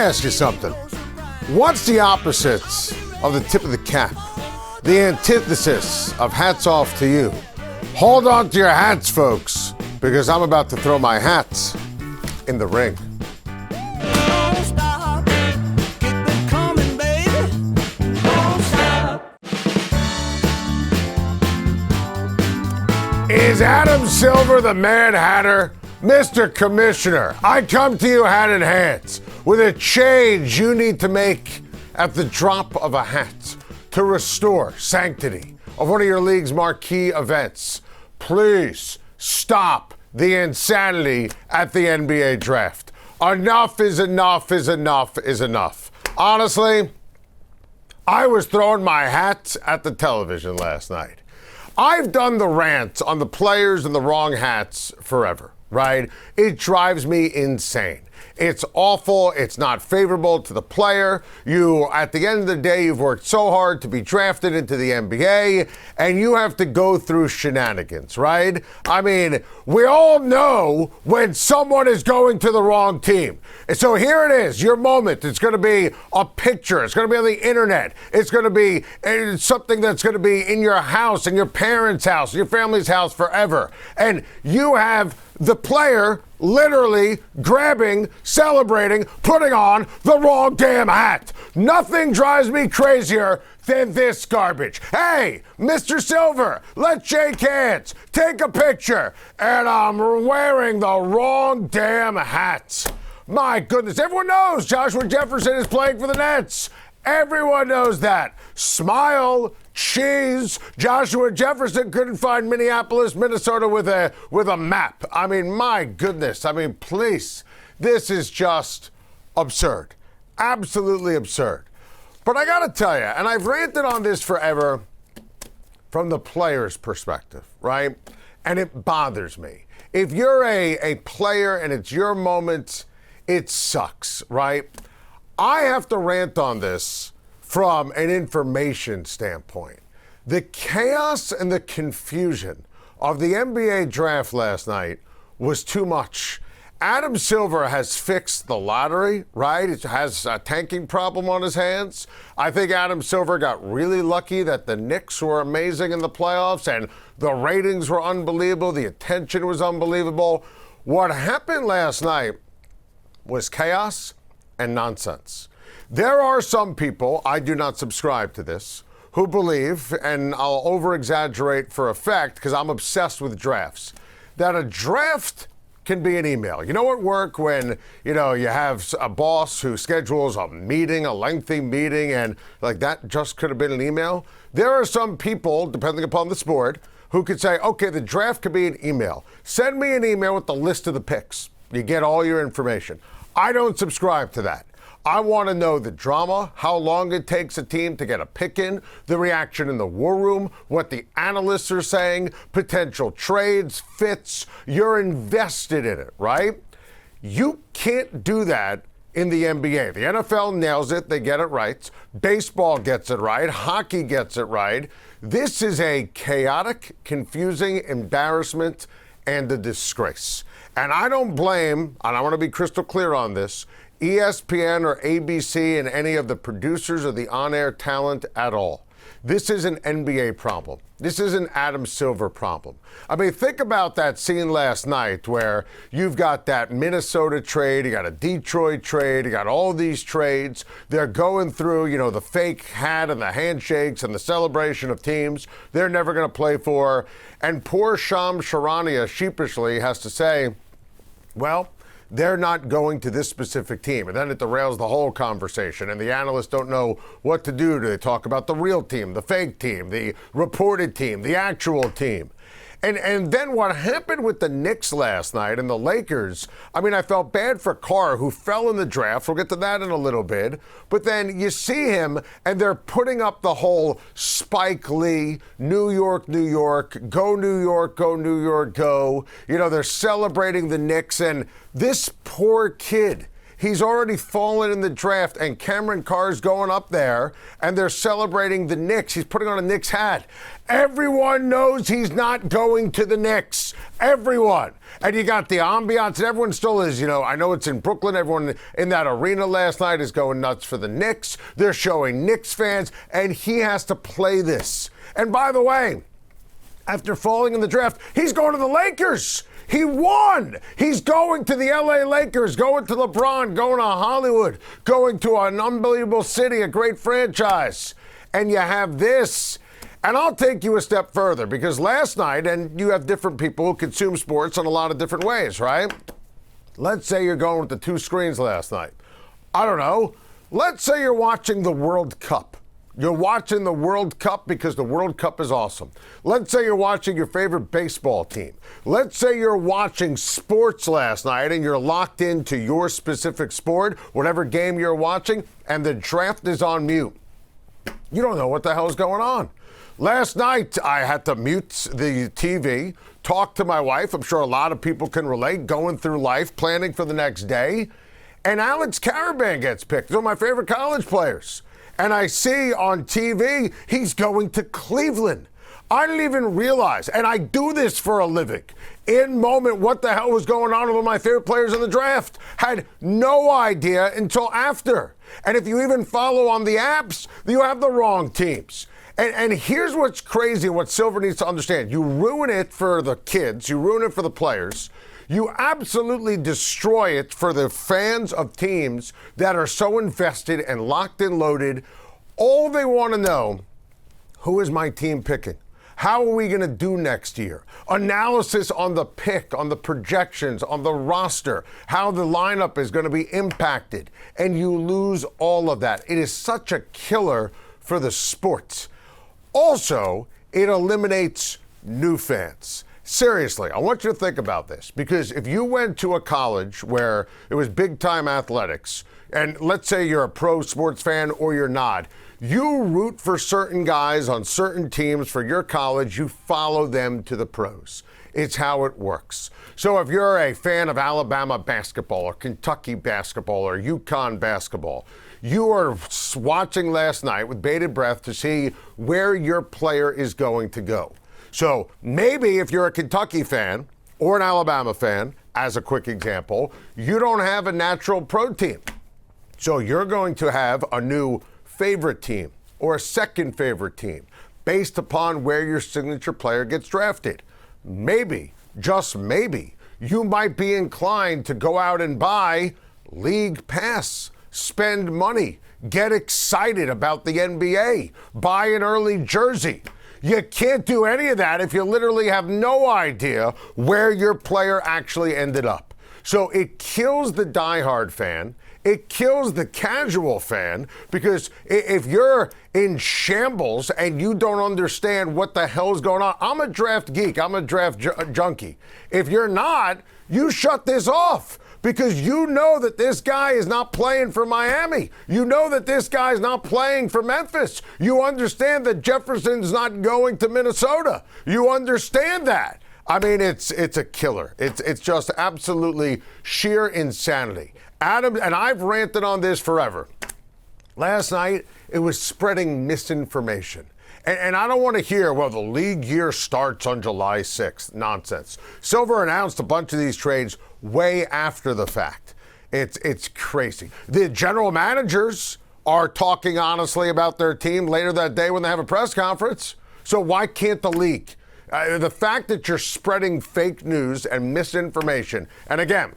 ask you something. What's the opposite of the tip of the cap? The antithesis of hats off to you. Hold on to your hats, folks, because I'm about to throw my hats in the ring. Is Adam Silver the Mad Hatter? Mr. Commissioner, I come to you hat in hands with a change you need to make at the drop of a hat to restore sanctity of one of your league's marquee events. Please stop the insanity at the NBA draft. Enough is enough is enough is enough. Honestly, I was throwing my hat at the television last night. I've done the rant on the players in the wrong hats forever, right? It drives me insane. It's awful. It's not favorable to the player. At the end of the day, you've worked so hard to be drafted into the NBA, and you have to go through shenanigans, right? I mean, we all know when someone is going to the wrong team. And so here it is, your moment. It's going to be a picture. It's going to be on the internet. It's going to be something that's going to be in your house, in your parents' house, your family's house forever. And you have the player literally grabbing, celebrating, putting on the wrong damn hat. Nothing drives me crazier than this garbage. Hey, Mr. Silver, let's shake hands, take a picture, and I'm wearing the wrong damn hat. My goodness, everyone knows Joshua Jefferson is playing for the Nets. Everyone knows that. Smile, cheese. Joshua Jefferson couldn't find Minneapolis, Minnesota with a map. I mean, my goodness. I mean, please. This is just absurd. Absolutely absurd. But I got to tell you, and I've ranted on this forever from the player's perspective, right? And it bothers me. If you're a player and it's your moment, it sucks, right? I have to rant on this from an information standpoint. The chaos and the confusion of the NBA draft last night was too much. Adam Silver has fixed the lottery, right? It has a tanking problem on his hands. I think Adam Silver got really lucky that the Knicks were amazing in the playoffs and the ratings were unbelievable. The attention was unbelievable. What happened last night was chaos and nonsense. There are some people, I do not subscribe to this, who believe, and I'll over-exaggerate for effect because I'm obsessed with drafts, that a draft can be an email. You know at work when, you have a boss who schedules a meeting, a lengthy meeting, and like that just could have been an email? There are some people, depending upon the sport, who could say, okay, the draft could be an email. Send me an email with the list of the picks. You get all your information. I don't subscribe to that. I want to know the drama, how long it takes a team to get a pick in, the reaction in the war room, what the analysts are saying, potential trades, fits. You're invested in it, right? You can't do that in the NBA. The NFL nails it. They get it right. Baseball gets it right. Hockey gets it right. This is a chaotic, confusing embarrassment and a disgrace. And I don't blame, and I want to be crystal clear on this, ESPN or ABC and any of the producers or the on-air talent at all. This is an NBA problem. This is an Adam Silver problem. I mean, think about that scene last night where you've got that Minnesota trade, you got a Detroit trade, you got all these trades. They're going through, the fake hat and the handshakes and the celebration of teams they're never going to play for. And poor Shams Charania sheepishly has to say, well, they're not going to this specific team. And then it derails the whole conversation. And the analysts don't know what to do. Do they talk about the real team, the fake team, the reported team, the actual team? And then what happened with the Knicks last night and the Lakers, I mean, I felt bad for Carr, who fell in the draft. We'll get to that in a little bit. But then you see him, and they're putting up the whole Spike Lee, New York, New York, go New York, go New York, go. They're celebrating the Knicks, and this poor kid, He's already fallen in the draft, and Cameron Carr's going up there, and they're celebrating the Knicks. He's putting on a Knicks hat. Everyone knows he's not going to the Knicks. Everyone. And you got the ambiance, and everyone still is, I know it's in Brooklyn. Everyone in that arena last night is going nuts for the Knicks. They're showing Knicks fans, and he has to play this. And by the way, after falling in the draft, he's going to the Lakers. He won. He's going to the LA Lakers, going to LeBron, going to Hollywood, going to an unbelievable city, a great franchise. And you have this. And I'll take you a step further, because last night, and you have different people who consume sports in a lot of different ways, right? Let's say you're going with the two screens last night. I don't know. Let's say you're watching the World Cup. You're watching the World Cup because the World Cup is awesome. Let's say you're watching your favorite baseball team. Let's say you're watching sports last night and you're locked into your specific sport, whatever game you're watching, and the draft is on mute. You don't know what the hell is going on. Last night, I had to mute the TV, talk to my wife. I'm sure a lot of people can relate, going through life, planning for the next day. And Alex Caravan gets picked. He's one of my favorite college players. And I see on TV, he's going to Cleveland. I didn't even realize, and I do this for a living, in moment what the hell was going on with one of my favorite players in the draft. Had no idea until after. And if you even follow on the apps, you have the wrong teams. And here's what's crazy, what Silver needs to understand. You ruin it for the kids. You ruin it for the players. You absolutely destroy it for the fans of teams that are so invested and locked and loaded. All they want to know, who is my team picking? How are we going to do next year? Analysis on the pick, on the projections, on the roster, how the lineup is going to be impacted. And you lose all of that. It is such a killer for the sport. Also, it eliminates new fans. Seriously, I want you to think about this, because if you went to a college where it was big-time athletics, and let's say you're a pro sports fan or you're not, you root for certain guys on certain teams for your college, you follow them to the pros. It's how it works. So if you're a fan of Alabama basketball or Kentucky basketball or UConn basketball, you are watching last night with bated breath to see where your player is going to go. So maybe if you're a Kentucky fan or an Alabama fan, as a quick example, you don't have a natural pro team. So you're going to have a new favorite team or a second favorite team based upon where your signature player gets drafted. Maybe, just maybe, you might be inclined to go out and buy League Pass, spend money, get excited about the NBA, buy an early jersey. You can't do any of that if you literally have no idea where your player actually ended up. So it kills the diehard fan. It kills the casual fan, because if you're in shambles and you don't understand what the hell is going on, I'm a draft geek. I'm a draft junkie. If you're not, you shut this off. Because you know that this guy is not playing for Miami. You know that this guy is not playing for Memphis. You understand that Jefferson's not going to Minnesota. You understand that. I mean, it's a killer. It's just absolutely sheer insanity. Adam, and I've ranted on this forever. Last night, it was spreading misinformation. And I don't want to hear, well, the league year starts on July 6th. Nonsense. Silver announced a bunch of these trades way after the fact. It's crazy. The general managers are talking honestly about their team later that day when they have a press conference. So why can't the league? The fact that you're spreading fake news and misinformation, and again,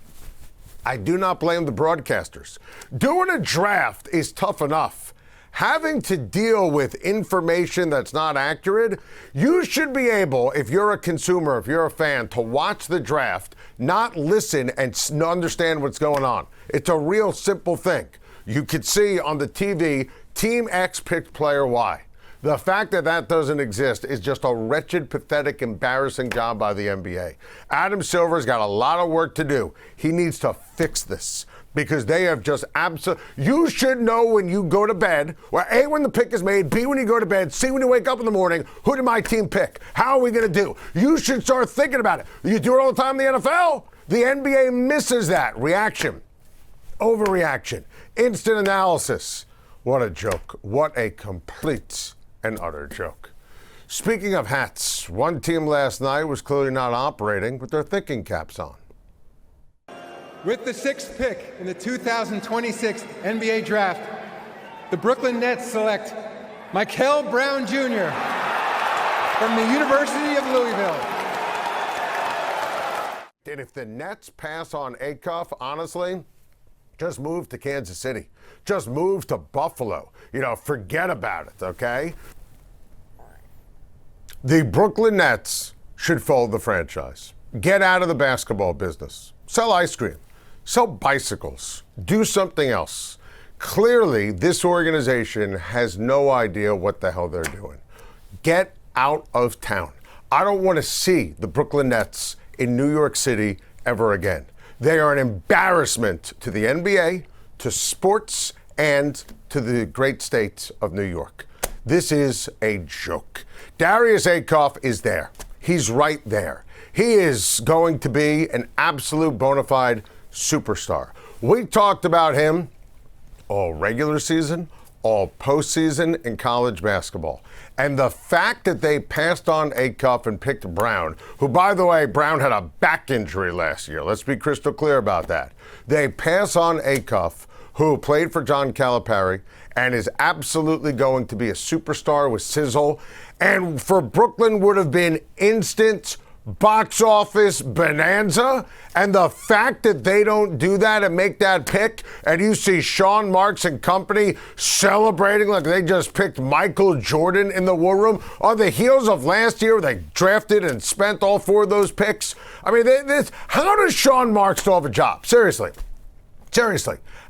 I do not blame the broadcasters. Doing a draft is tough enough. Having to deal with information that's not accurate, you should be able, if you're a consumer, if you're a fan, to watch the draft, not listen and understand what's going on. It's a real simple thing. You could see on the TV, Team X picked player Y. The fact that that doesn't exist is just a wretched, pathetic, embarrassing job by the NBA. Adam Silver's got a lot of work to do. He needs to fix this. Because they have just you should know when you go to bed, well, A, when the pick is made, B, when you go to bed, C, when you wake up in the morning, who did my team pick? How are we going to do? You should start thinking about it. You do it all the time in the NFL. The NBA misses that reaction. Overreaction. Instant analysis. What a joke. What a complete and utter joke. Speaking of hats, one team last night was clearly not operating with their thinking caps on. With the 6th pick in the 2026 NBA Draft, the Brooklyn Nets select Michael Brown Jr. from the University of Louisville. And if the Nets pass on Acuff, honestly, just move to Kansas City. Just move to Buffalo. Forget about it, okay? The Brooklyn Nets should fold the franchise. Get out of the basketball business. Sell ice cream. Sell bicycles. Do something else. Clearly, this organization has no idea what the hell they're doing. Get out of town. I don't want to see the Brooklyn Nets in New York City ever again. They are an embarrassment to the NBA, to sports, and to the great state of New York. This is a joke. Darius Acuff is there. He's right there. He is going to be an absolute bona fide superstar. We talked about him all regular season, all postseason in college basketball. And the fact that they passed on Acuff and picked Brown, who, by the way, Brown had a back injury last year. Let's be crystal clear about that. They pass on Acuff, who played for John Calipari and is absolutely going to be a superstar with sizzle, and for Brooklyn would have been instant box office bonanza. And the fact that they don't do that and make that pick, and you see Sean Marks and company celebrating like they just picked Michael Jordan in the war room on the heels of last year where they drafted and spent all 4 of those picks. I mean, how does Sean Marks still have a job? Seriously.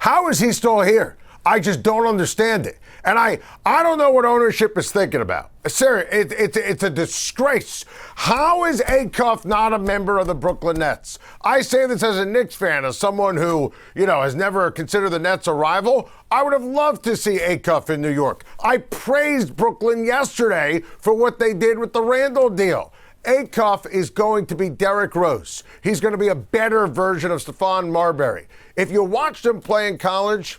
How is he still here? I just don't understand it. And I don't know what ownership is thinking about. Seriously, it's a disgrace. How is Acuff not a member of the Brooklyn Nets? I say this as a Knicks fan, as someone who, has never considered the Nets a rival. I would have loved to see Acuff in New York. I praised Brooklyn yesterday for what they did with the Randall deal. Acuff is going to be Derrick Rose. He's going to be a better version of Stephon Marbury. If you watched him play in college,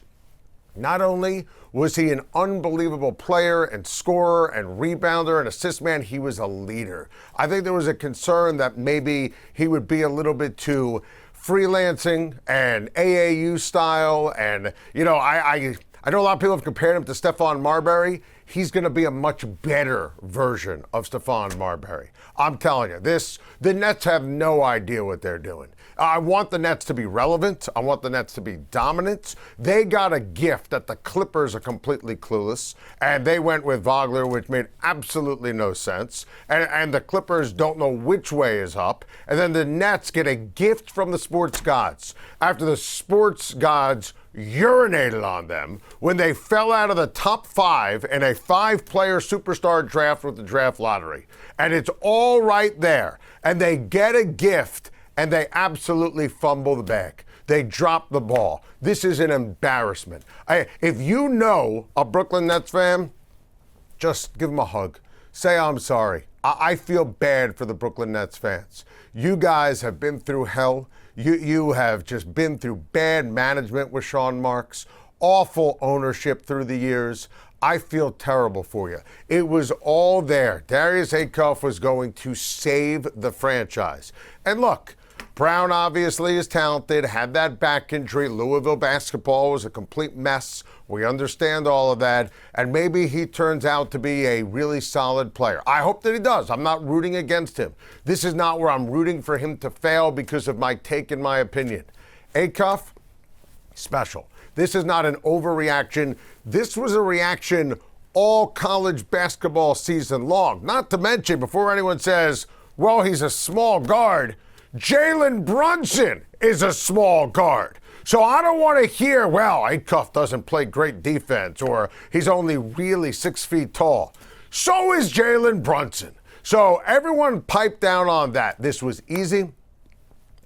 not only was he an unbelievable player and scorer and rebounder and assist man, he was a leader. I think there was a concern that maybe he would be a little bit too freelancing and AAU style. And, I know a lot of people have compared him to Stephon Marbury. He's going to be a much better version of Stephon Marbury. I'm telling you, the Nets have no idea what they're doing. I want the Nets to be relevant. I want the Nets to be dominant. They got a gift that the Clippers are completely clueless, and they went with Vogler, which made absolutely no sense. And the Clippers don't know which way is up. And then the Nets get a gift from the sports gods after the sports gods urinated on them when they fell out of the top 5 in a 5-player superstar draft with the draft lottery. And it's all right there. And they get a gift, and they absolutely fumble the bag. They drop the ball. This is an embarrassment. If you know a Brooklyn Nets fan, just give them a hug. Say, I'm sorry. I feel bad for the Brooklyn Nets fans. You guys have been through hell. You have just been through bad management with Sean Marks, awful ownership through the years. I feel terrible for you. It was all there. Darius Acuff was going to save the franchise. And look, Brown obviously is talented, had that back injury. Louisville basketball was a complete mess. We understand all of that. And maybe he turns out to be a really solid player. I hope that he does. I'm not rooting against him. This is not where I'm rooting for him to fail because of my take and my opinion. Acuff, special. This is not an overreaction. This was a reaction all college basketball season long. Not to mention, before anyone says, well, he's a small guard, Jalen Brunson is a small guard. So I don't want to hear, well, Acuff doesn't play great defense or he's only really 6 feet tall. So is Jalen Brunson. So everyone pipe down on that. This was easy,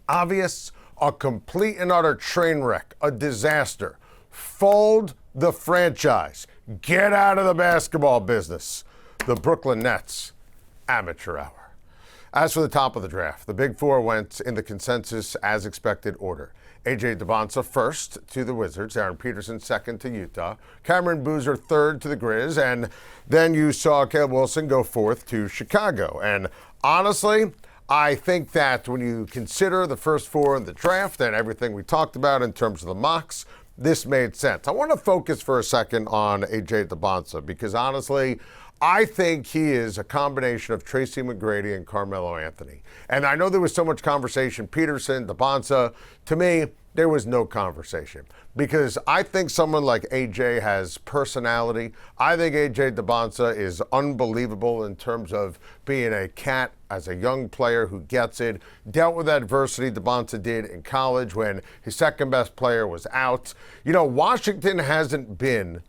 obvious, a complete and utter train wreck, a disaster. Fold the franchise. Get out of the basketball business. The Brooklyn Nets, amateur hour. As for the top of the draft, the Big Four went in the consensus as expected order. A.J. Debonsa first to the Wizards, Aaron Peterson second to Utah, Cameron Boozer third to the Grizz, and then you saw Caleb Wilson go fourth to Chicago. And honestly, I think that when you consider the first four in the draft and everything we talked about in terms of the mocks, this made sense. I want to focus for a second on A.J. Debonsa because honestly, I think he is a combination of Tracy McGrady and Carmelo Anthony. And I know there was so much conversation, Peterson, Debonsa. To me, there was no conversation because I think someone like AJ has personality. I think AJ Debonsa is unbelievable in terms of being a cat as a young player who gets it, dealt with adversity Debonsa did in college when his second best player was out. You know, Washington hasn't been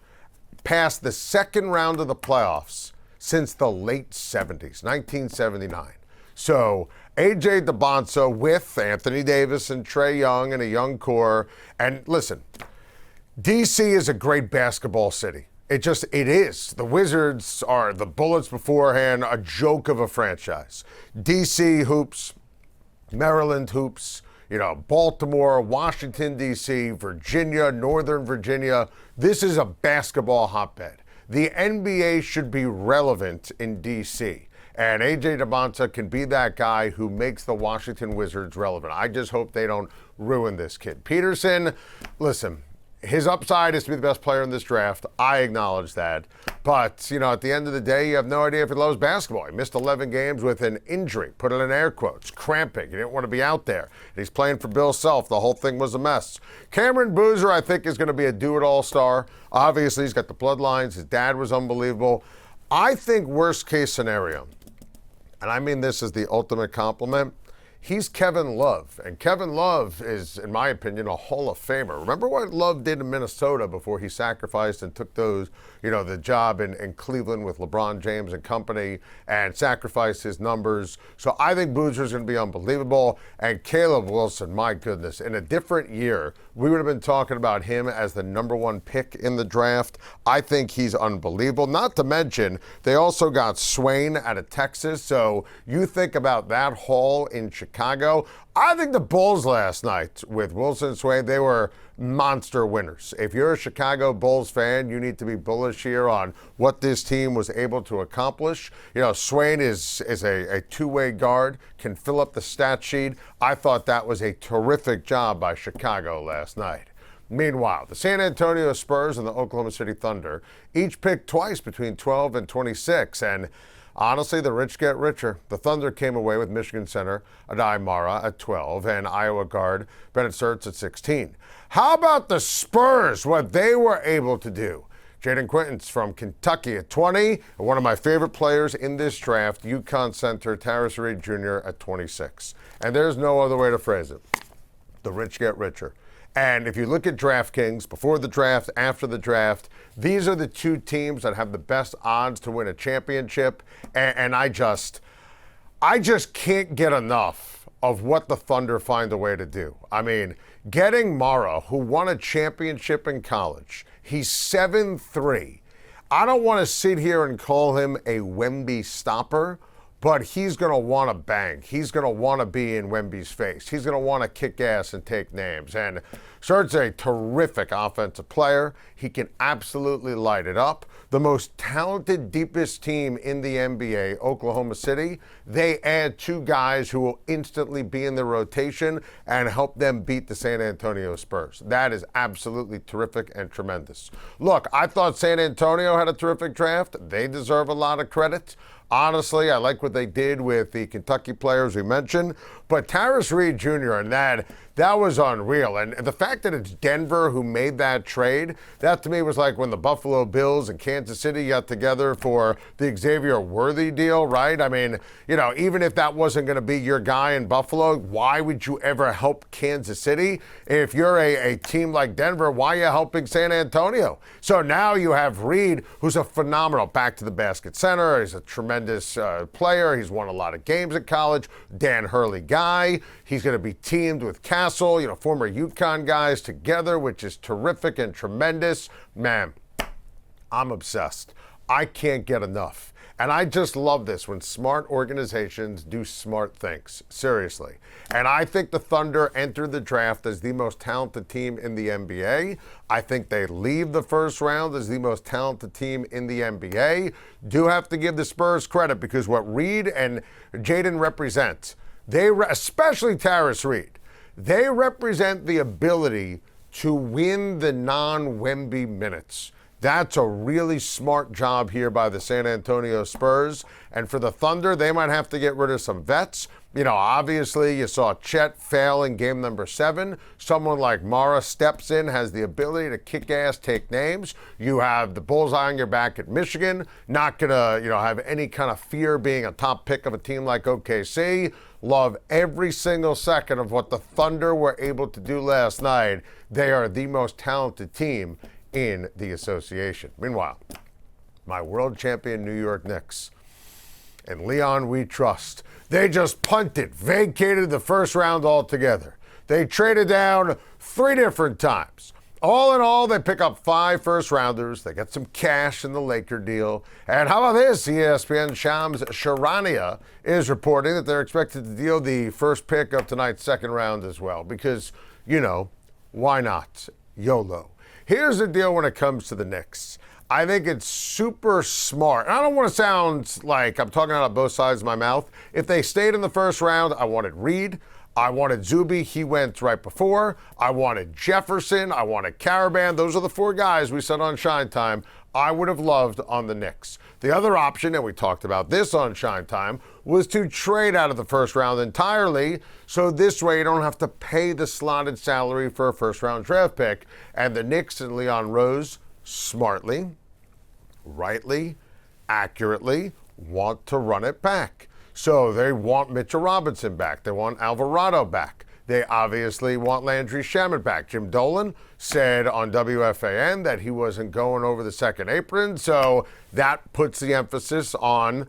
past the second round of the playoffs since the late 70s, 1979. So A.J. Debonsa with Anthony Davis and Trae Young and a young core. And listen, D.C. is a great basketball city. It is. The Wizards are the Bullets beforehand, a joke of a franchise. D.C. hoops, Maryland hoops, you know, Baltimore, Washington, D.C., Virginia, Northern Virginia. This is a basketball hotbed. The NBA should be relevant in D.C., and A.J. Debonsa can be that guy who makes the Washington Wizards relevant. I just hope they don't ruin this kid. Peterson, listen, his upside is to be the best player in this draft. I acknowledge that. But, you know, at the end of the day, you have no idea if he loves basketball. He missed 11 games with an injury, put it in air quotes, cramping. He didn't want to be out there. And he's playing for Bill Self. The whole thing was a mess. Cameron Boozer, I think, is going to be a do-it-all star. Obviously, he's got the bloodlines. His dad was unbelievable. I think worst-case scenario, and I mean this as the ultimate compliment, he's Kevin Love. And Kevin Love is, in my opinion, a Hall of Famer. Remember what Love did in Minnesota before he sacrificed and took those, you know, the job in Cleveland with LeBron James and company and sacrificed his numbers. So I think Boozer's going to be unbelievable. And Caleb Wilson, my goodness, in a different year, we would have been talking about him as the number one pick in the draft. I think he's unbelievable. Not to mention, they also got Schein out of Texas. So you think about that haul in Chicago. I think the Bulls last night with Wilson and Schein, they were monster winners. If you're a Chicago Bulls fan, you need to be bullish here on what this team was able to accomplish. You know, Schein is a two-way guard, can fill up the stat sheet. I thought that was a terrific job by Chicago last night. Meanwhile, the San Antonio Spurs and the Oklahoma City Thunder each picked twice between 12 and 26, and honestly, the rich get richer. The Thunder came away with Michigan center Adai Mara at 12 and Iowa guard Bennett Sertz at 16. How about the Spurs, what they were able to do? Jaden Quinton's from Kentucky at 20, and one of my favorite players in this draft, UConn center Darius Acuff Jr. at 26. And there's no other way to phrase it. The rich get richer. And if you look at DraftKings, before the draft, after the draft, these are the two teams that have the best odds to win a championship. And I just can't get enough of what the Thunder find a way to do. I mean, getting Mara, who won a championship in college, he's 7'3". I don't want to sit here and call him a Wemby stopper, but he's going to want to bang. He's going to want to be in Wemby's face. He's going to want to kick ass and take names. And Sert's a terrific offensive player. He can absolutely light it up. The most talented, deepest team in the NBA, Oklahoma City, they add two guys who will instantly be in the rotation and help them beat the San Antonio Spurs. That is absolutely terrific and tremendous. Look, I thought San Antonio had a terrific draft. They deserve a lot of credit. Honestly, I like what they did with the Kentucky players we mentioned, but Darius Acuff Jr. and that was unreal. And the fact that it's Denver who made that trade, that to me was like when the Buffalo Bills and Kansas City got together for the Xavier Worthy deal, right? I mean, you know, even if that wasn't going to be your guy in Buffalo, why would you ever help Kansas City? If you're a team like Denver, why are you helping San Antonio? So now you have Reed, who's a phenomenal back to the basket center. He's a tremendous player. He's won a lot of games at college. Dan Hurley guy. He's going to be teamed with Castle, you know, former UConn guys together, which is terrific and tremendous. Man, I'm obsessed. I can't get enough. And I just love this when smart organizations do smart things. Seriously. And I think the Thunder entered the draft as the most talented team in the NBA. I think they leave the first round as the most talented team in the NBA. Do have to give the Spurs credit because what Reed and Jaden represent, especially Darius Reed, they represent the ability to win the non-Wemby minutes. That's a really smart job here by the San Antonio Spurs. And for the Thunder, they might have to get rid of some vets. You know, obviously, you saw Chet fail in game number 7. Someone like Mara steps in, has the ability to kick ass, take names. You have the bullseye on your back at Michigan. Not going to, have any kind of fear being a top pick of a team like OKC. Love every single second of what the Thunder were able to do last night. They are the most talented team in the association. Meanwhile, my world champion New York Knicks and Leon we trust. They just punted, vacated the first round altogether. They traded down 3 different times. All in all, they pick up 5 first-rounders. They get some cash in the Laker deal. And how about this? ESPN Shams Charania is reporting that they're expected to deal the first pick of tonight's second round as well. Because, why not? YOLO. Here's the deal when it comes to the Knicks. I think it's super smart. And I don't want to sound like I'm talking out of both sides of my mouth. If they stayed in the first round, I wanted Reed. I wanted Zuby. He went right before. I wanted Jefferson. I wanted Caravan. Those are the 4 guys we said on Shine Time I would have loved on the Knicks. The other option, and we talked about this on Shine Time, was to trade out of the first round entirely, so this way you don't have to pay the slotted salary for a first-round draft pick. And the Knicks and Leon Rose smartly, rightly, accurately want to run it back. So they want Mitchell Robinson back. They want Alvarado back. They obviously want Landry Shamet back. Jim Dolan said on WFAN that he wasn't going over the second apron, so that puts the emphasis on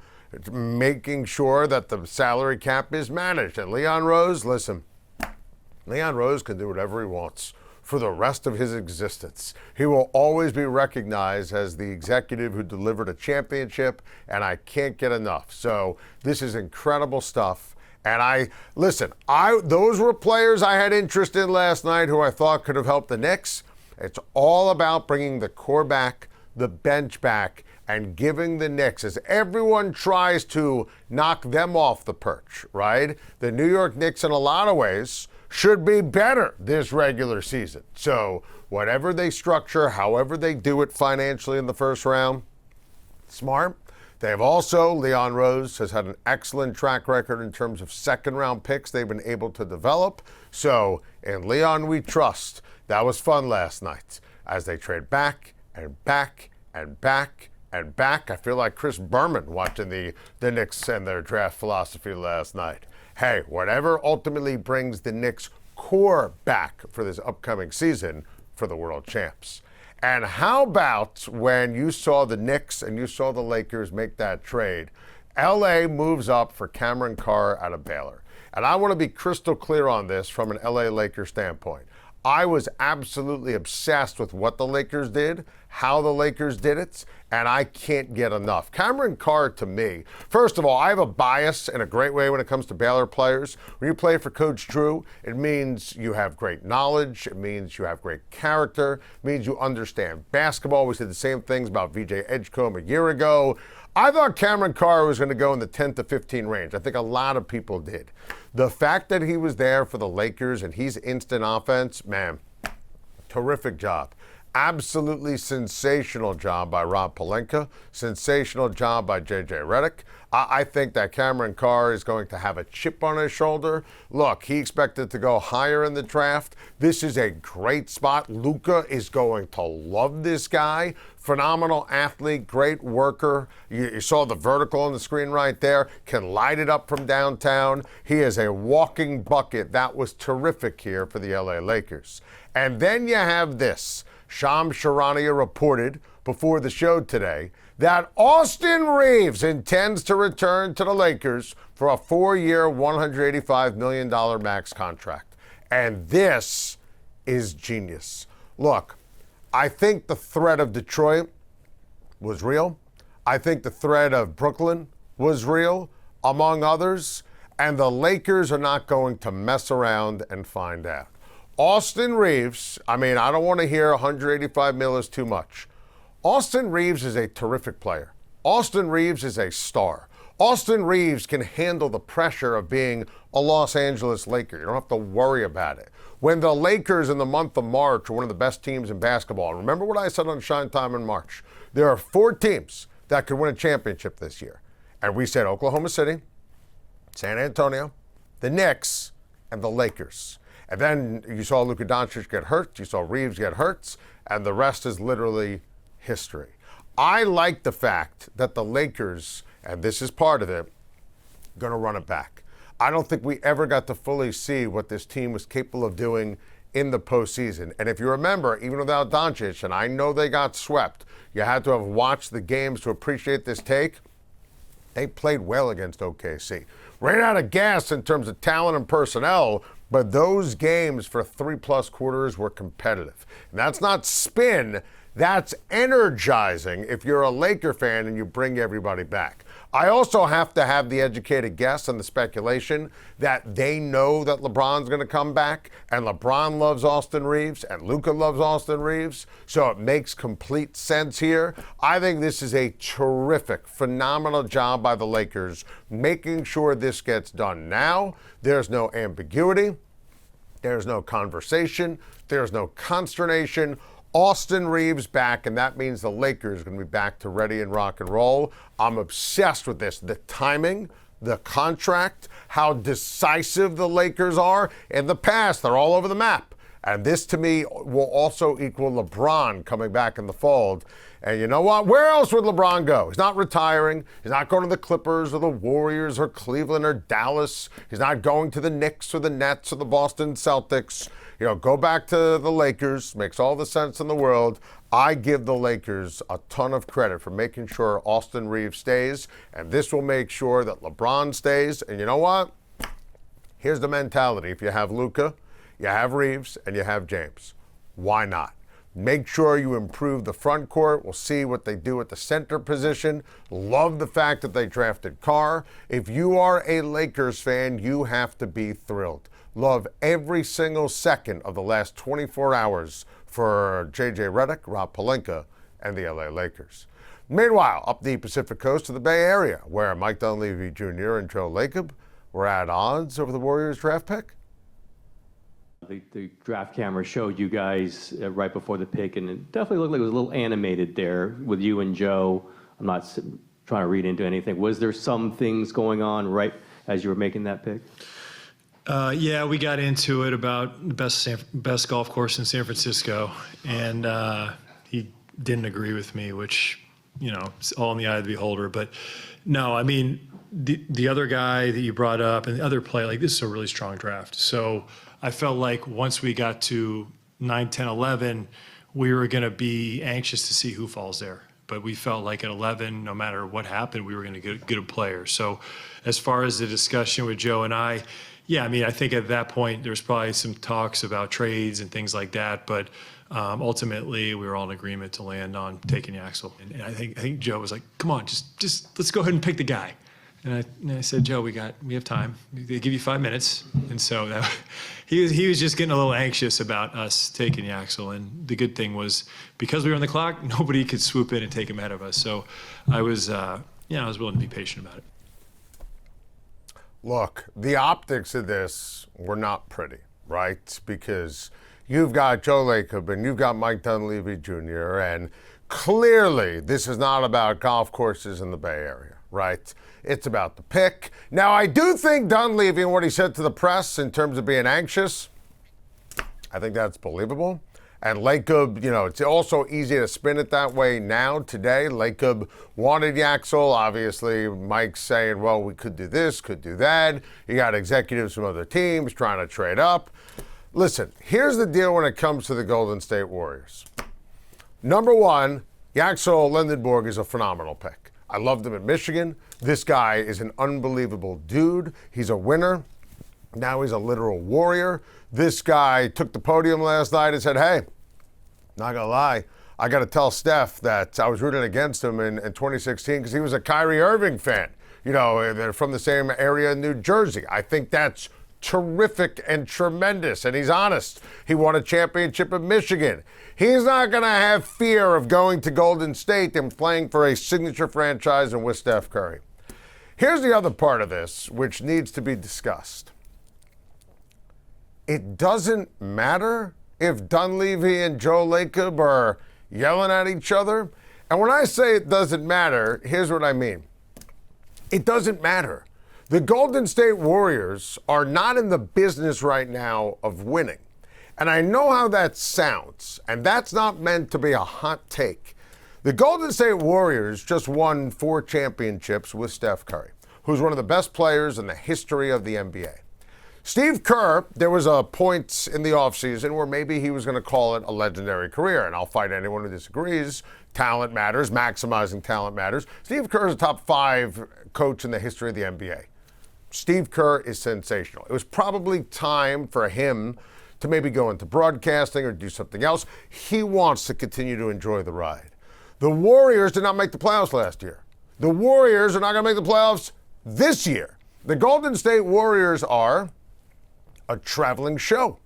making sure that the salary cap is managed. And Leon Rose, listen, Leon Rose can do whatever he wants for the rest of his existence. He will always be recognized as the executive who delivered a championship, and I can't get enough. So this is incredible stuff. And those were players I had interest in last night who I thought could have helped the Knicks. It's all about bringing the core back, the bench back, and giving the Knicks, as everyone tries to knock them off the perch, right? The New York Knicks, in a lot of ways, should be better this regular season. So whatever they structure, however they do it financially in the first round, smart. They have also, Leon Rose has had an excellent track record in terms of second-round picks they've been able to develop. So in Leon we trust. That was fun last night as they trade back and back and back and back. I feel like Chris Berman watching the Knicks and their draft philosophy last night. Hey, whatever ultimately brings the Knicks core back for this upcoming season for the world champs. And how about when you saw the Knicks and you saw the Lakers make that trade? LA moves up for Cameron Carr out of Baylor. And I want to be crystal clear on this from an LA Lakers standpoint. I was absolutely obsessed with what the Lakers did, how the Lakers did it, and I can't get enough. Cameron Carr, to me, first of all, I have a bias in a great way when it comes to Baylor players. When you play for Coach Drew, it means you have great knowledge. It means you have great character. It means you understand basketball. We said the same things about VJ Edgecombe a year ago. I thought Cameron Carr was going to go in the 10 to 15 range. I think a lot of people did. The fact that he was there for the Lakers and he's instant offense, man, terrific job. Absolutely sensational job by Rob Pelinka. Sensational job by J.J. Redick. I think that Cameron Carr is going to have a chip on his shoulder. Look, he expected to go higher in the draft. This is a great spot. Luka is going to love this guy. Phenomenal athlete, great worker. You saw the vertical on the screen right there. Can light it up from downtown. He is a walking bucket. That was terrific here for the LA Lakers. And then you have this. Shams Charania reported before the show today that Austin Reeves intends to return to the Lakers for a 4-year, $185 million max contract. And this is genius. Look, I think the threat of Detroit was real. I think the threat of Brooklyn was real, among others, and the Lakers are not going to mess around and find out. Austin Reeves, I mean, I don't want to hear 185 mil is too much. Austin Reeves is a terrific player. Austin Reeves is a star. Austin Reeves can handle the pressure of being a Los Angeles Laker. You don't have to worry about it. When the Lakers in the month of March are one of the best teams in basketball, remember what I said on Schein Time in March? There are 4 teams that could win a championship this year. And we said Oklahoma City, San Antonio, the Knicks, and the Lakers. And then you saw Luka Doncic get hurt, you saw Reeves get hurt, and the rest is literally history. I like the fact that the Lakers, and this is part of it, going to run it back. I don't think we ever got to fully see what this team was capable of doing in the postseason. And if you remember, even without Doncic, and I know they got swept, you had to have watched the games to appreciate this take. They played well against OKC. Ran out of gas in terms of talent and personnel, but those games for 3+ quarters were competitive. And that's not spin, that's energizing if you're a Laker fan and you bring everybody back. I also have to have the educated guess and the speculation that they know that LeBron's going to come back, and LeBron loves Austin Reeves, and Luka loves Austin Reeves, so it makes complete sense here. I think this is a terrific, phenomenal job by the Lakers, making sure this gets done now. There's no ambiguity. There's no conversation. There's no consternation. Austin Reeves back, and that means the Lakers are going to be back to ready and rock and roll. I'm obsessed with this. The timing, the contract, how decisive the Lakers are. In the past, they're all over the map. And this, to me, will also equal LeBron coming back in the fold. And you know what? Where else would LeBron go? He's not retiring. He's not going to the Clippers or the Warriors or Cleveland or Dallas. He's not going to the Knicks or the Nets or the Boston Celtics. You know, go back to the Lakers. Makes all the sense in the world. I give the Lakers a ton of credit for making sure Austin Reeves stays. And this will make sure that LeBron stays. And you know what? Here's the mentality. If you have Luka, you have Reeves, and you have James. Why not? Make sure you improve the front court. We'll see what they do at the center position. Love the fact that they drafted Carr. If you are a Lakers fan, you have to be thrilled. Love every single second of the last 24 hours for J.J. Redick, Rob Pelinka, and the L.A. Lakers. Meanwhile, up the Pacific Coast to the Bay Area, where Mike Dunleavy Jr. and Joe Lacob were at odds over the Warriors draft pick. The draft camera showed you guys right before the pick, and it definitely looked like it was a little animated there with you and Joe. I'm not trying to read into anything. Was there some things going on right as you were making that pick? Yeah, we got into it about the best golf course in San Francisco, and he didn't agree with me, which, you know, it's all in the eye of the beholder. But no, I mean, the other guy that you brought up and the other play, like, this is a really strong draft. So I felt like once we got to 9, 10, 11, we were going to be anxious to see who falls there. But we felt like at 11, no matter what happened, we were going to get a player. So as far as the discussion with Joe and I, yeah, I mean, I think at that point there's probably some talks about trades and things like that. But ultimately, we were all in agreement to land on taking Yaxel. And I think Joe was like, come on, just let's go ahead and pick the guy. And I said, Joe, we have time. They give you 5 minutes. And so he was just getting a little anxious about us taking Yaxel. And the good thing was, because we were on the clock, nobody could swoop in and take him ahead of us. So I was willing to be patient about it. Look, the optics of this were not pretty, right? Because you've got Joe Lacob and you've got Mike Dunleavy Jr. And clearly this is not about golf courses in the Bay Area, right? It's about the pick. Now, I do think Dunleavy and what he said to the press in terms of being anxious, I think that's believable. And Lacob, you know, it's also easy to spin it that way now, today. Lacob wanted Yaxel. Obviously, Mike's saying, well, we could do this, could do that. You got executives from other teams trying to trade up. Listen, here's the deal when it comes to the Golden State Warriors. Number one, Yaxel Lendenborg is a phenomenal pick. I loved him at Michigan. This guy is an unbelievable dude. He's a winner. Now he's a literal warrior. This guy took the podium last night and said, hey, not gonna lie, I got to tell Steph that I was rooting against him in 2016 because he was a Kyrie Irving fan. You know, they're from the same area in New Jersey. I think that's terrific and tremendous, and he's honest. He won a championship at Michigan. He's not going to have fear of going to Golden State and playing for a signature franchise and with Steph Curry. Here's the other part of this, which needs to be discussed. It doesn't matter if Dunleavy and Joe Lacob are yelling at each other. And when I say it doesn't matter, here's what I mean. It doesn't matter. The Golden State Warriors are not in the business right now of winning. And I know how that sounds, and that's not meant to be a hot take. The Golden State Warriors just won 4 championships with Steph Curry, who's one of the best players in the history of the NBA. Steve Kerr, there was a point in the offseason where maybe he was going to call it a legendary career, and I'll fight anyone who disagrees. Talent matters, maximizing talent matters. Steve Kerr is a top 5 coach in the history of the NBA. Steve Kerr is sensational. It was probably time for him to maybe go into broadcasting or do something else. He wants to continue to enjoy the ride. The Warriors did not make the playoffs last year. The Warriors are not going to make the playoffs this year. The Golden State Warriors are a traveling show.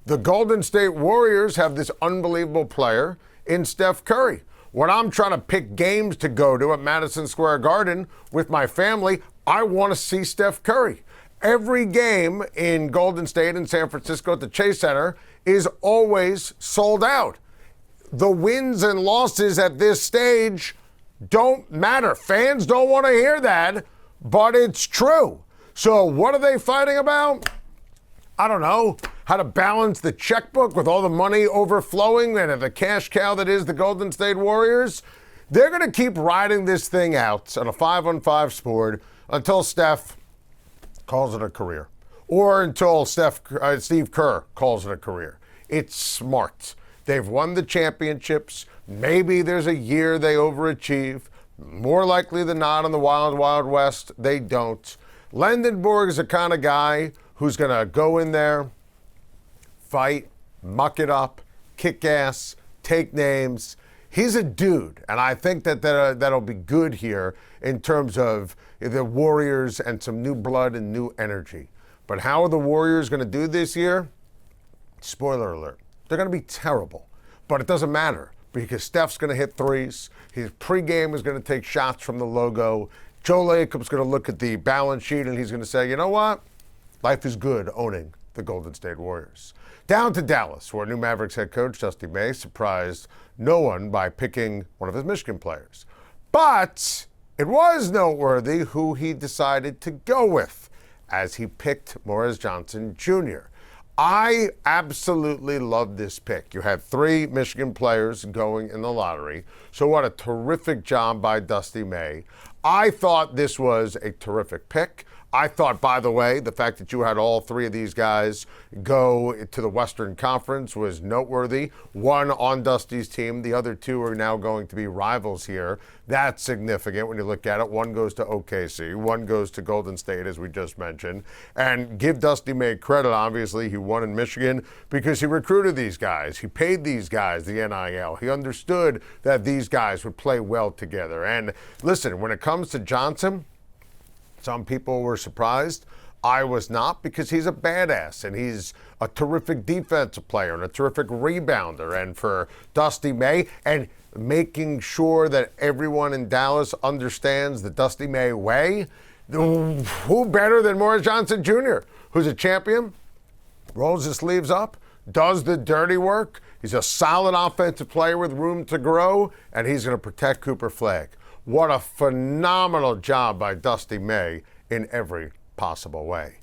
The Golden State Warriors have this unbelievable player in Steph Curry. When I'm trying to pick games to go to at Madison Square Garden with my family, I want to see Steph Curry. Every game in Golden State and San Francisco at the Chase Center is always sold out. The wins and losses at this stage don't matter. Fans don't want to hear that, but it's true. So what are they fighting about? I don't know. How to balance the checkbook with all the money overflowing and the cash cow that is the Golden State Warriors? They're going to keep riding this thing out on a 5-on-5 sport until Steph calls it a career, or until Steve Kerr calls it a career. It's smart. They've won the championships. Maybe there's a year they overachieve. More likely than not in the Wild Wild West, they don't. Lendenborg is the kind of guy who's going to go in there, fight, muck it up, kick ass, take names. He's a dude, and I think that'll be good here in terms of the Warriors and some new blood and new energy. But how are the Warriors going to do this year? Spoiler alert. They're going to be terrible, but it doesn't matter because Steph's going to hit threes. His pregame is going to take shots from the logo. Joe Lacob's going to look at the balance sheet and he's going to say, you know what? Life is good owning the Golden State Warriors. Down to Dallas, where new Mavericks head coach Dusty May surprised no one by picking one of his Michigan players. But it was noteworthy who he decided to go with, as he picked Morris Johnson Jr. I absolutely love this pick. You had 3 Michigan players going in the lottery, so what a terrific job by Dusty May. I thought this was a terrific pick. I thought, by the way, the fact that you had all 3 of these guys go to the Western Conference was noteworthy. One on Dusty's team. The other 2 are now going to be rivals here. That's significant when you look at it. One goes to OKC. One goes to Golden State, as we just mentioned. And give Dusty May credit, obviously. He won in Michigan because he recruited these guys. He paid these guys the NIL. He understood that these guys would play well together. And listen, when it comes to Johnson, some people were surprised. I was not, because he's a badass and he's a terrific defensive player and a terrific rebounder. And for Dusty May, and making sure that everyone in Dallas understands the Dusty May way, who better than Morris Johnson Jr., who's a champion, rolls his sleeves up, does the dirty work. He's a solid offensive player with room to grow, and he's going to protect Cooper Flagg. What a phenomenal job by Dusty May in every possible way.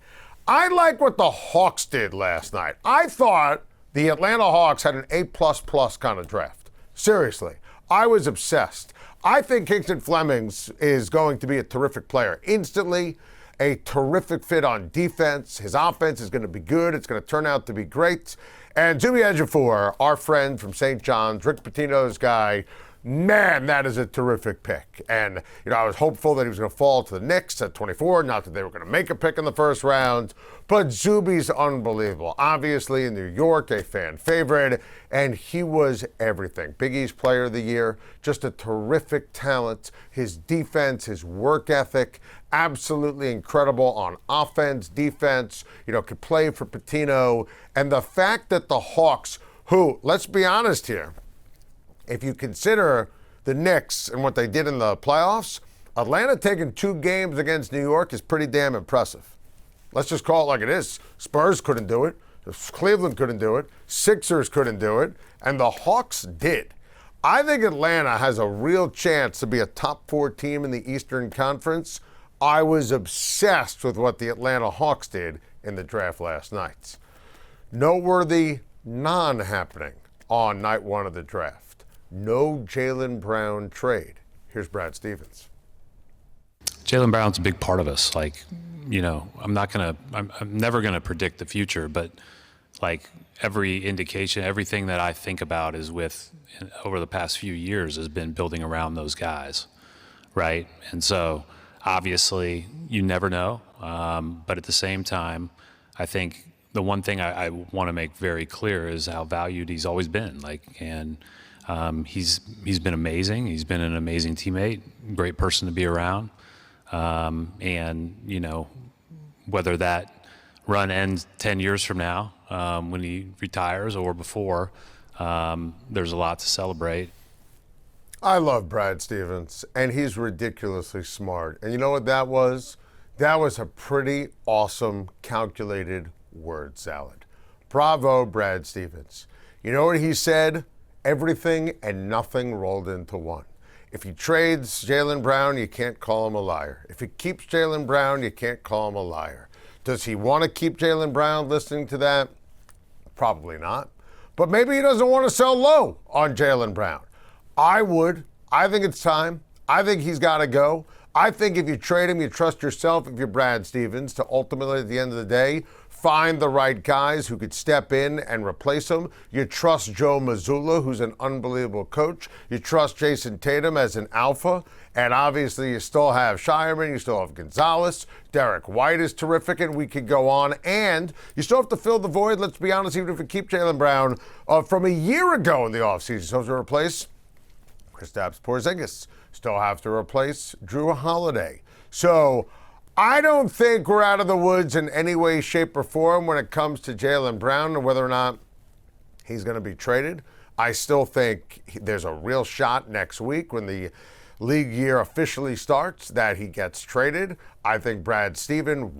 I like what the Hawks did last night. I thought the Atlanta Hawks had an A++ kind of draft. Seriously, I was obsessed. I think Kingston Flemings is going to be a terrific player. Instantly, a terrific fit on defense. His offense is going to be good. It's going to turn out to be great. And Zumi Ejiofor, our friend from St. John's, Rick Pitino's guy, Man, that is a terrific pick. And, I was hopeful that he was going to fall to the Knicks at 24. Not that they were going to make a pick in the first round. But Zuby's unbelievable. Obviously, in New York, a fan favorite. And he was everything. Big East Player of the Year. Just a terrific talent. His defense, his work ethic, absolutely incredible on offense, defense. Could play for Pitino. And the fact that the Hawks, who, let's be honest here, if you consider the Knicks and what they did in the playoffs, Atlanta taking 2 games against New York is pretty damn impressive. Let's just call it like it is. Spurs couldn't do it. Cleveland couldn't do it. Sixers couldn't do it. And the Hawks did. I think Atlanta has a real chance to be a top 4 team in the Eastern Conference. I was obsessed with what the Atlanta Hawks did in the draft last night. Noteworthy non-happening on night 1 of the draft. No Jaylen Brown trade. Here's Brad Stevens. Jaylen Brown's a big part of us. I'm never gonna predict the future, but every indication, everything that I think about is over the past few years has been building around those guys, right? And so obviously you never know, but at the same time, I think the one thing I want to make very clear is how valued he's always been. He's been amazing. He's been an amazing teammate, great person to be around. Whether that run ends 10 years from now when he retires or before, there's a lot to celebrate. I love Brad Stevens, and he's ridiculously smart. And you know what that was? That was a pretty awesome, calculated word salad. Bravo, Brad Stevens. You know what he said? Everything and nothing rolled into one. If he trades Jaylen Brown, you can't call him a liar. If he keeps Jaylen Brown, you can't call him a liar. Does he want to keep Jaylen Brown? Listening to that? Probably not. But maybe he doesn't want to sell low on Jaylen Brown. I would. I think it's time. I think he's got to go. I think if you trade him, you trust yourself, if you're Brad Stevens, to ultimately, at the end of the day, find the right guys who could step in and replace him. You trust Joe Mazzulla, who's an unbelievable coach. You trust Jason Tatum as an alpha. And obviously you still have Schein, you still have Gonzalez. Derek White is terrific, and we could go on. And you still have to fill the void, let's be honest, even if we keep Jaylen Brown, from a year ago in the offseason. So to replace Kristaps Porzingis. Still have to replace Drew Holiday. So I don't think we're out of the woods in any way, shape, or form when it comes to Jaylen Brown and whether or not he's going to be traded. I still think there's a real shot next week when the league year officially starts that he gets traded. I think Brad Stevens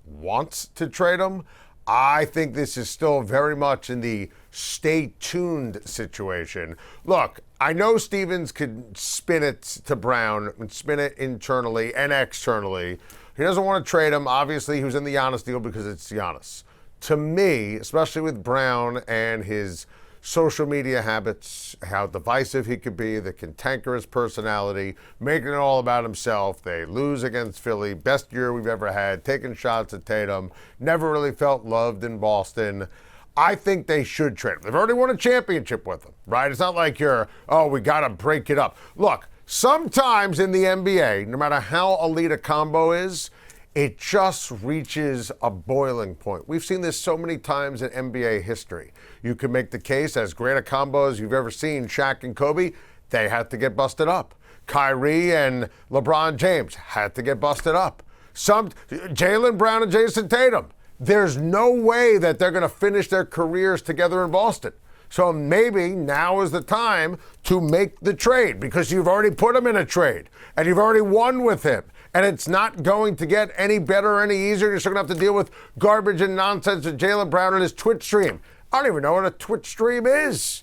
wants to trade him. I think this is still very much in the stay tuned situation. Look, I know Stevens could spin it to Brown and spin it internally and externally. He doesn't want to trade him. Obviously, he was in the Giannis deal because it's Giannis. To me, especially with Brown and his social media habits, how divisive he could be, the cantankerous personality, making it all about himself. They lose against Philly, best year we've ever had, taking shots at Tatum, never really felt loved in Boston. I think they should trade him. They've already won a championship with him, right? It's not like we got to break it up. Look, sometimes in the NBA, no matter how elite a combo is, it just reaches a boiling point. We've seen this so many times in NBA history. You can make the case, as great a combo as you've ever seen, Shaq and Kobe, they had to get busted up. Kyrie and LeBron James had to get busted up. Jaylen Brown and Jason Tatum, there's no way that they're going to finish their careers together in Boston. So maybe now is the time to make the trade because you've already put him in a trade and you've already won with him. And it's not going to get any better or any easier. You're still going to have to deal with garbage and nonsense with Jaylen Brown and his Twitch stream. I don't even know what a Twitch stream is.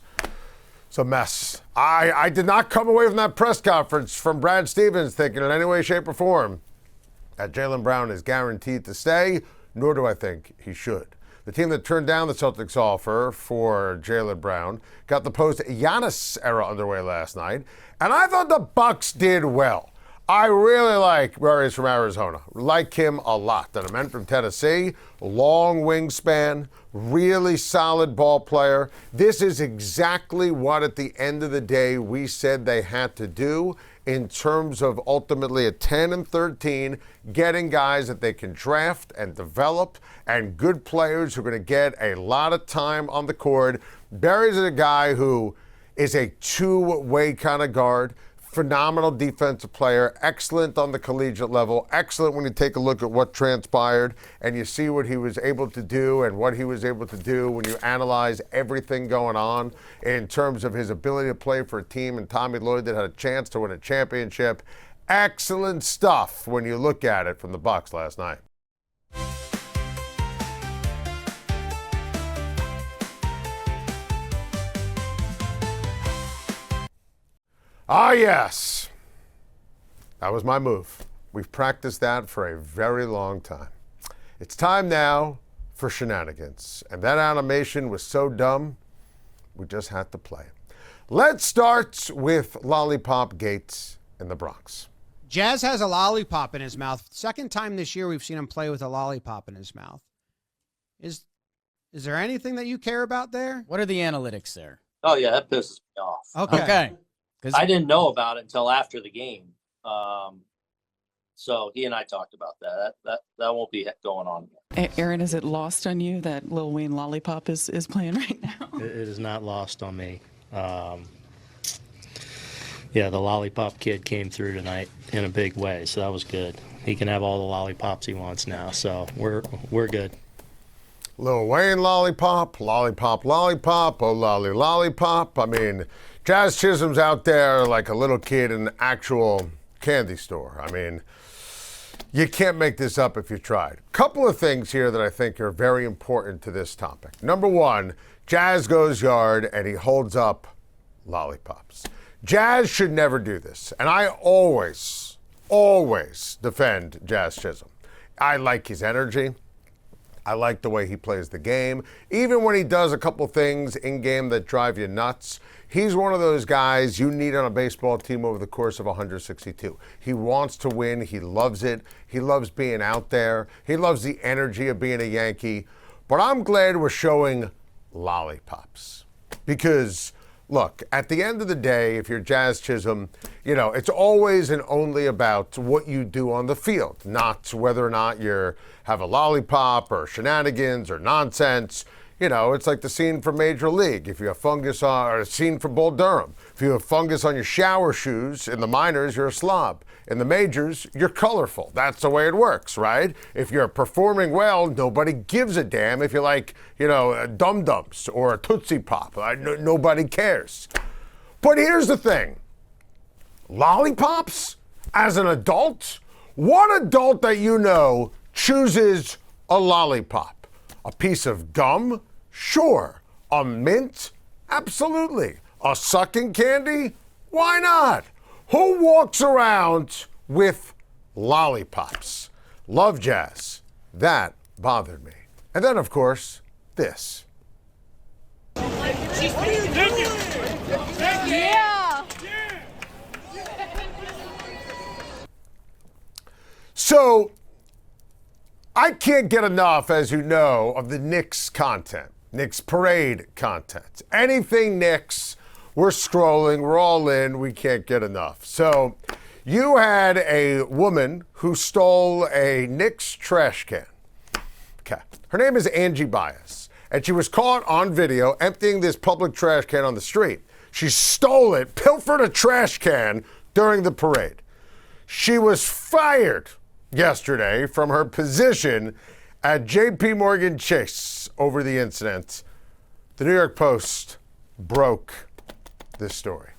It's a mess. I did not come away from that press conference from Brad Stevens thinking in any way, shape, or form that Jaylen Brown is guaranteed to stay, nor do I think he should. The team that turned down the Celtics offer for Jaylen Brown got the post-Giannis era underway last night, and I thought the Bucks did well. I really like Darius from Arizona. Like him a lot. And a man from Tennessee, long wingspan, really solid ball player. This is exactly what at the end of the day we said they had to do in terms of ultimately at 10 and 13, getting guys that they can draft and develop and good players who are going to get a lot of time on the court. Barry's a guy who is a two-way kind of guard. Phenomenal defensive player, excellent on the collegiate level, excellent when you take a look at what transpired and you see what he was able to do and what he was able to do when you analyze everything going on in terms of his ability to play for a team and Tommy Lloyd that had a chance to win a championship. Excellent stuff when you look at it from the Bucks last night. Ah, yes. That was my move. We've practiced that for a very long time. It's time now for shenanigans. And that animation was so dumb, we just had to play it. Let's start with Lollipop Gates in the Bronx. Jazz has a lollipop in his mouth. Second time this year we've seen him play with a lollipop in his mouth. Is there anything that you care about there? What are the analytics there? Oh, yeah, that pisses me off. Okay. I didn't know about it until after the game. So he and I talked about that. That won't be going on again. Aaron, is it lost on you that Lil Wayne Lollipop is playing right now? It is not lost on me. Yeah, the Lollipop kid came through tonight in a big way, so that was good. He can have all the lollipops he wants now, so we're good. Lil Wayne Lollipop, Lollipop, Lollipop, oh lolly lollipop. I mean, Jazz Chisholm's out there like a little kid in an actual candy store. I mean, you can't make this up if you tried. Couple of things here that I think are very important to this topic. Number one, Jazz goes yard and he holds up lollipops. Jazz should never do this. And I always defend Jazz Chisholm. I like his energy. I like the way he plays the game. Even when he does a couple things in-game that drive you nuts, he's one of those guys you need on a baseball team over the course of 162. He wants to win. He loves it. He loves being out there. He loves the energy of being a Yankee. But I'm glad we're showing lollipops because, look, at the end of the day, if you're Jazz Chisholm, you know, it's always and only about what you do on the field, not whether or not you have a lollipop or shenanigans or nonsense. You know, it's like the scene from Major League. If you have fungus on, or a scene from Bull Durham. If you have fungus on your shower shoes, in the minors, you're a slob. In the majors, you're colorful. That's the way it works, right? If you're performing well, nobody gives a damn if you're like, you know, Dum-Dums or a Tootsie Pop. Nobody cares. But here's the thing. Lollipops, as an adult, what adult that you know chooses a lollipop? A piece of gum? Sure. A mint? Absolutely. A sucking candy? Why not? Who walks around with lollipops? Love Jazz. That bothered me. And then, of course, this. Yeah. So, I can't get enough, as you know, of the Knicks content, Knicks parade content. Anything Knicks, we're scrolling, we're all in, we can't get enough. So, you had a woman who stole a Knicks trash can. Okay. Her name is Angie Bias, and she was caught on video emptying this public trash can on the street. She stole it, pilfered a trash can during the parade. She was fired yesterday from her position at JP Morgan Chase over the incident. The New York Post broke this story.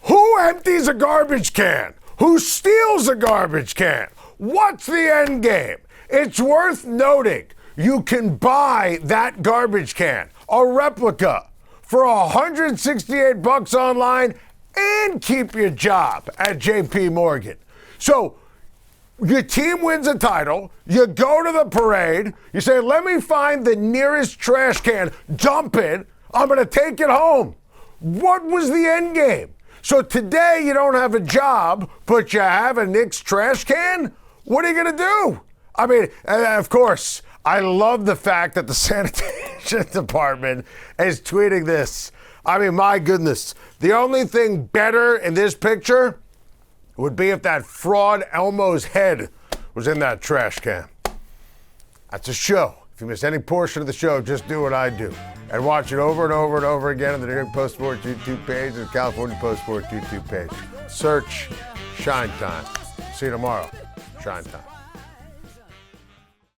Who empties a garbage can? Who steals a garbage can? What's the end game? It's worth noting you can buy that garbage can, a replica, for $168 online and keep your job at JP Morgan. So your team wins a title, you go to the parade, you say, let me find the nearest trash can, dump it, I'm going to take it home. What was the end game? So today you don't have a job, but you have a Knicks trash can? What are you going to do? I mean, of course, I love the fact that the sanitation department is tweeting this. I mean, my goodness. The only thing better in this picture would be if that fraud Elmo's head was in that trash can. That's a show. If you miss any portion of the show, just do what I do and watch it over and over and over again on the New York Post Sports YouTube page and the California Post Sports YouTube page. Search Schein Time. See you tomorrow. Schein Time.